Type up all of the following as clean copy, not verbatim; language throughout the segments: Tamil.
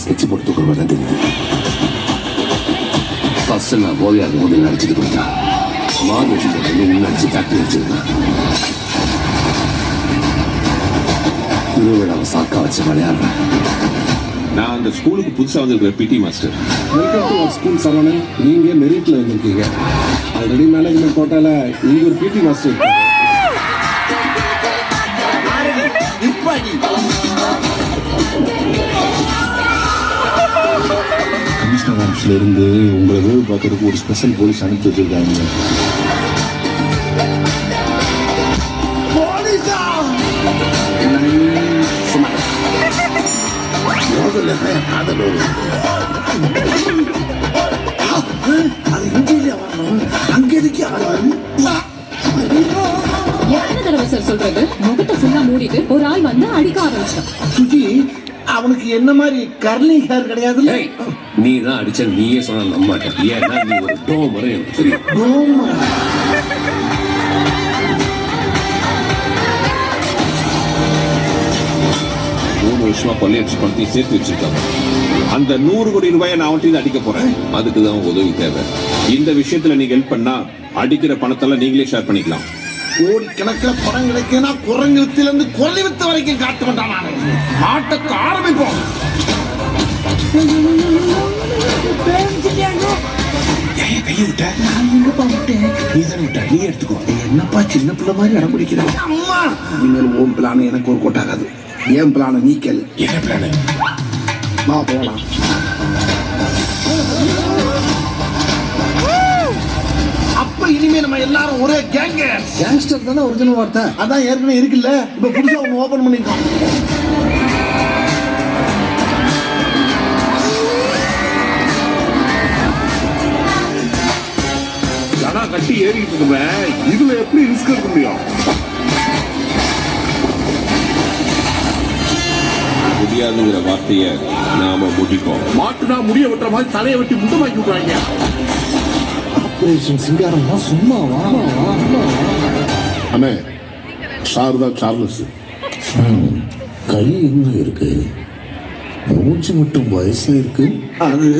ஸ்கெட்ச் போட்டு தூக்குற தான் தெரியுது. ஃபர்ஸ்ட் நான் போதையா இருக்கும் நடிச்சுட்டு போயிட்டான். மாறு விஷயத்தை நடிச்சு ஃபேக்டரி வச்சிருக்கான். திருவிழாவை சாக்கா வச்சு விளையாடுறேன். நான் அந்த ஸ்கூலுக்கு புதுசாக வந்திருக்கிற PT master. Welcome to our school Saravanan. நீங்க மெரிட்ல வந்திருக்கீங்க. ஆல்ரெடி மேனேஜ்மெண்ட் கோட்டால நீங்க ஒரு பிடி மாஸ்டர். கமிஷனர் ஆஃபீஸ்ல இருந்து உங்களை வேவு பார்க்கறதுக்கு ஒரு ஸ்பெஷல் போலீஸ் அனுப்பிச்சு வச்சிருக்காங்க. சொல்றது முகத்தை ஃபுல்லா மூடிட்டு ஒரு ஆள் வந்து அடிக்க ஆரம்பிச்சான். சுஜி அவனுக்கு என்ன மாதிரி கர்லிங் ஹேர் கிடையாது. நீ தான் அடிச்ச நீயே சொன்ன நம்ப மாட்டேன். ஏன்னா நீ ஒரு டோமர் எனக்கு தெரியும். 3 வருஷமா கொள்ளையடிச்சு பணத்தை சேர்த்து வச்சிருக்காங்க. அந்த 100 கோடி ரூபாயை நான் அவன்கிட்ட அடிக்க போறேன். அதுக்கு தான் உதவி தேவை. இந்த விஷயத்துல நீங்க ஹெல்ப் பண்ணா அடிக்கிற பணத்தெல்லாம் நீங்களே ஷேர் பண்ணிக்கலாம். கோடிக்கணக்கில் பணம் கிடைக்குன்னா குரங்கு வித்துல இருந்து கொல்லி வித்து வரைக்கும் காட்ட வேண்டாம். ஆட்டத்தை ஆரம்பிப்போம். கையை விட்ட நான் எங்கப்பா விட்டேன். நீ தானே விட்ட, நீ எடுத்துக்கோ. என்னப்பா சின்ன பிள்ளை மாதிரி அடம் பிடிக்கிறேன். அம்மா இனிமேல் ஓம் பிளான் எனக்கு ஒரு கொட்டாகாது. ஏன் பிளான நீ கேளு. என்ன பிளான்? வா போலாம். அப்ப இனிமே நம்ம எல்லாரும் ஒரே கேங்க. கேங்ஸ்டர் தானே ஒரிஜினல் வார்த்தை. அதான் ஏற்கனவே இருக்குல்ல. இப்ப புதுசா ஒண்ணு ஓபன் பண்ணிருக்கோம். கட்டி ஏறிட்டு இருக்குவேன். இதுல எப்படி ரிஸ்க் எடுக்க முடியும்? முடியாதுங்கிற வார்த்தைய நாம முடிப்போம். மாட்டுனா முடிய வெட்டுற மாதிரி தலையை வெட்டி முட்டமாக்கி விட்டுறாங்க. ஆபரேஷன் சிங்காரம் சும்மாவா? அண்ணே சார் தான் சார்லஸ். கை எங்க இருக்கு? மூச்சு மட்டும் வயசா இருக்கு. அது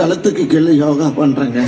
களத்துக்கு கீழே யோகா பண்றேங்க.